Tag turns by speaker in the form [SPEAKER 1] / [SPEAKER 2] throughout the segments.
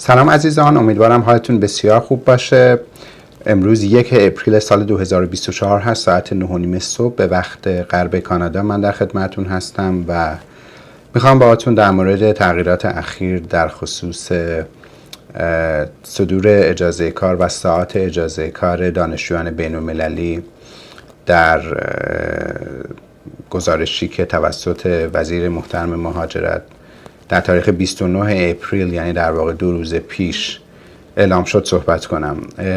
[SPEAKER 1] سلام عزیزان، امیدوارم حالتون بسیار خوب باشه. امروز 1 اپریل سال 2024 هست، ساعت 9:30 صبح به وقت غرب کانادا. من در خدمتون هستم و میخوام باهاتون در مورد تغییرات اخیر در خصوص صدور اجازه کار و ساعات اجازه کار دانشجویان بین‌المللی در گزارشی که توسط وزیر محترم مهاجرت در تاریخ 29 اپریل، یعنی در واقع 2 روز پیش اعلام شد صحبت کنم.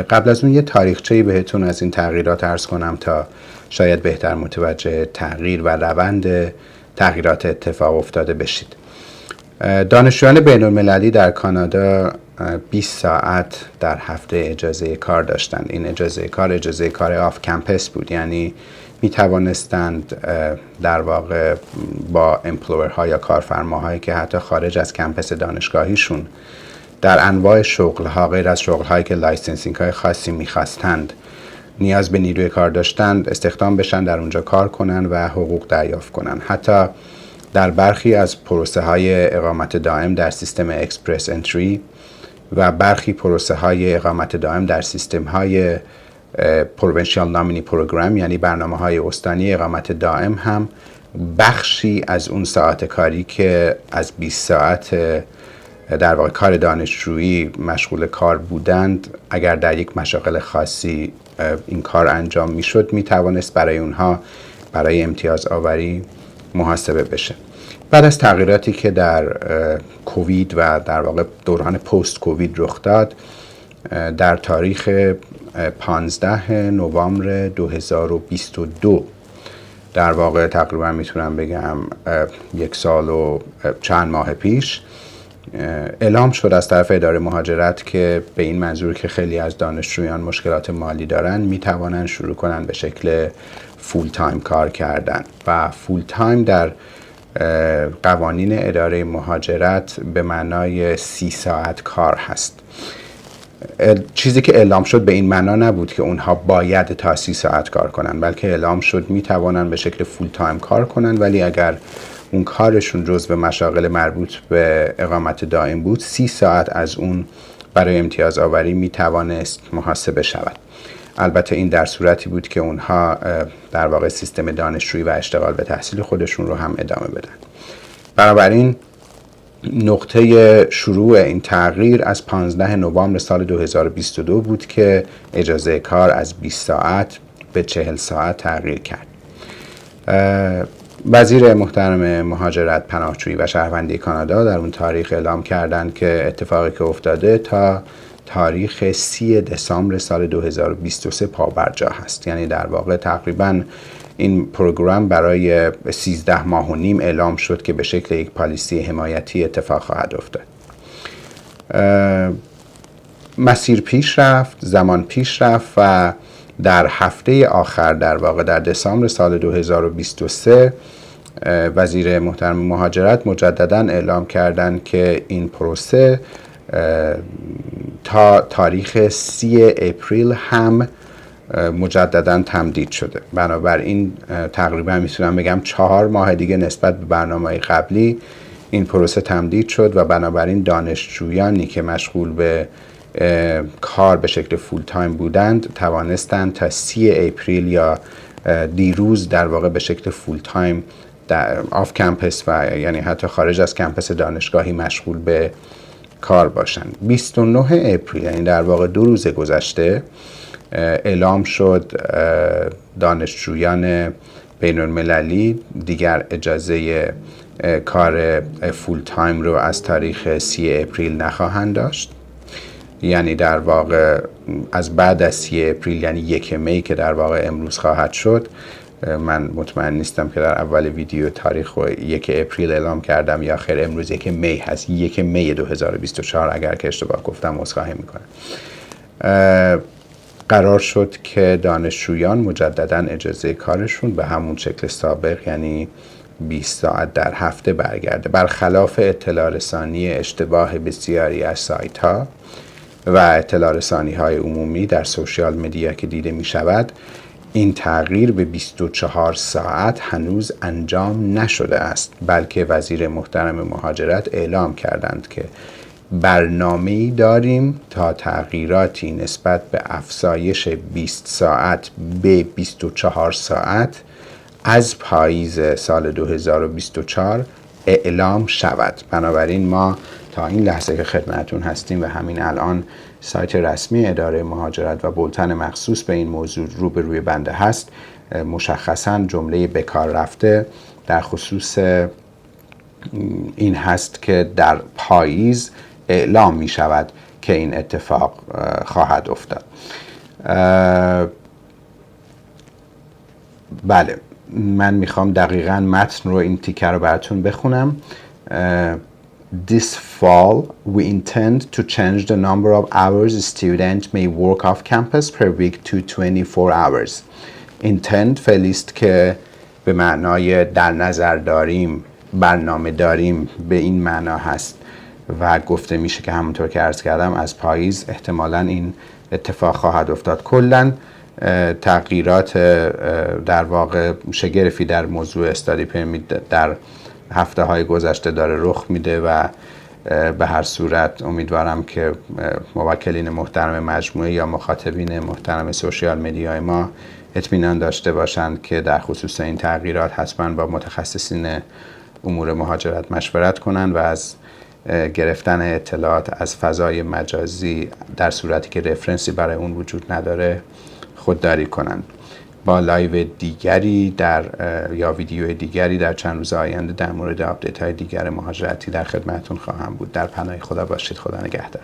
[SPEAKER 1] قبل از اون یه تاریخچه‌ای بهتون از این تغییرات عرض کنم تا شاید بهتر متوجه تغییر و روند تغییرات اتفاق افتاده بشید. دانشجویان بین‌المللی در کانادا 20 ساعت در هفته اجازه کار داشتند. این اجازه کار آف کمپس بود، یعنی می توانستند در واقع با امپلورها یا کارفرماهایی که حتی خارج از کمپس دانشگاهیشون در انواع شغلها غیر از شغلهایی که لایسنسینگ های خاصی میخواستند نیاز به نیروی کار داشتند استخدام بشن، در اونجا کار کنن و حقوق دریافت کنن. حتی در برخی از پروسه های اقامت دائم در سیستم اکسپرس انتری و برخی پروسه های اقامت دائم در سیستم های پروینشیال نامینی پروگرام، یعنی برنامه های استانی اقامت دائم، هم بخشی از اون ساعت کاری که از 20 ساعت در واقع کار دانشجویی مشغول کار بودند، اگر در یک مشاغل خاصی این کار انجام میشد، میتوانست برای اونها برای امتیاز آوری محاسبه بشه. بعد از تغییراتی که در کووید و در واقع دوران پست کووید رخ داد، در تاریخ 15 نوامبر 2022 در واقع تقریبا میتونم بگم 1 سال و چند ماه پیش اعلام شد از طرف اداره مهاجرت که به این منظور که خیلی از دانشجویان مشکلات مالی دارن میتوانن شروع کنن به شکل فول تایم کار کردن. و فول تایم در قوانین اداره مهاجرت به معنای 30 ساعت کار هست. چیزی که اعلام شد به این معنا نبود که اونها باید تا 30 ساعت کار کنن، بلکه اعلام شد میتوانن به شکل فول تایم کار کنن، ولی اگر اون کارشون جزو مشاغل مربوط به اقامت دائم بود، 30 ساعت از اون برای امتیاز آوری میتوانست محاسبه شود. البته این در صورتی بود که اونها در واقع سیستم دانشجویی و اشتغال به تحصیل خودشون رو هم ادامه بدن. بنابراین نقطه شروع این تغییر از 15 نوامبر سال 2022 بود که اجازه کار از 20 ساعت به 40 ساعت تغییر کرد. وزیر محترم مهاجرت، پناهجویی و شهروندی کانادا در اون تاریخ اعلام کردند که اتفاقی که افتاده تا تاریخ 30 دسامبر سال 2023 پابرجا هست. یعنی در واقع تقریباً این پروگرام برای 13 ماه و نیم اعلام شد که به شکل یک پالیسی حمایتی اتفاق خواهد افتاد. مسیر پیش رفت، زمان پیش رفت و در هفته آخر در واقع در دسامبر سال 2023 وزیر محترم مهاجرت مجدداً اعلام کردند که این پروسه تا تاریخ 30 اپریل هم مجدداً تمدید شده. بنابراین تقریبا میتونم بگم 4 ماه دیگه نسبت به برنامه قبلی این پروسه تمدید شد و بنابراین دانشجویانی که مشغول به کار به شکل فول تایم بودند توانستند تا 30 اپریل یا دیروز در واقع به شکل فول تایم در آف کمپس و یعنی حتی خارج از کمپس دانشگاهی مشغول به کار باشند. 29 اپریل، یعنی در واقع 2 روز گذشته، اعلام شد دانشجویان بین‌المللی دیگر اجازه کار فول تایم رو از تاریخ 30 اپریل نخواهند داشت. یعنی در واقع از بعد از 30 اپریل، یعنی 1 می که در واقع امروز خواهد شد، من مطمئن نیستم که در اول ویدیو تاریخ 1 اپریل اعلام کردم یا خیر امروز 1 می هست. 1 می 2024 اگر که اشتباه گفتم عذرخواهی میکنم. قرار شد که دانشجویان مجدداً اجازه کارشون به همون شکل سابق، یعنی 20 ساعت در هفته برگرده. برخلاف اطلاع رسانی اشتباه بسیاری از سایت ها و اطلاع رسانی های عمومی در سوشیال مدیا که دیده می شود، این تغییر به 24 ساعت هنوز انجام نشده است، بلکه وزیر محترم مهاجرت اعلام کردند که برنامه‌ای داریم تا تغییراتی نسبت به افزایش 20 ساعت به 24 ساعت از پاییز سال 2024 اعلام شود. بنابراین ما تا این لحظه که خدمتتون هستیم و همین الان سایت رسمی اداره مهاجرت و بولتن مخصوص به این موضوع روبروی بنده هست، مشخصاً جمله بکار رفته در خصوص این هست که در پاییز اعلام می شود که این اتفاق خواهد افتاد. بله، من میخوام دقیقاً متن رو این تیکه رو براتون بخونم. This fall, we intend to change the number of hours a student may work off campus per week to 24 hours. Intend فعلی است که به معنای در نظر داریم، برنامه داریم، به این معنا هست و گفته میشه که همونطور که عرض کردم از پاییز احتمالاً این اتفاق خواهد افتاد. کلاً تغییرات در واقع شگرفی در موضوع استادی پرمیت در هفته های گذشته داره رخ میده و به هر صورت امیدوارم که موکلین محترم مجموعه یا مخاطبین محترم سوشیال مدیای ما اطمینان داشته باشند که در خصوص این تغییرات حتما با متخصصین امور مهاجرت مشورت کنند و از گرفتن اطلاعات از فضای مجازی در صورتی که رفرنسی برای اون وجود نداره خودداری کنند. با لایو دیگری یا ویدیو دیگری در چند روز آینده در مورد آپدیت های دیگر مهاجرتی در خدمتتون خواهم بود. در پناه خدا باشید. خدا نگهدار.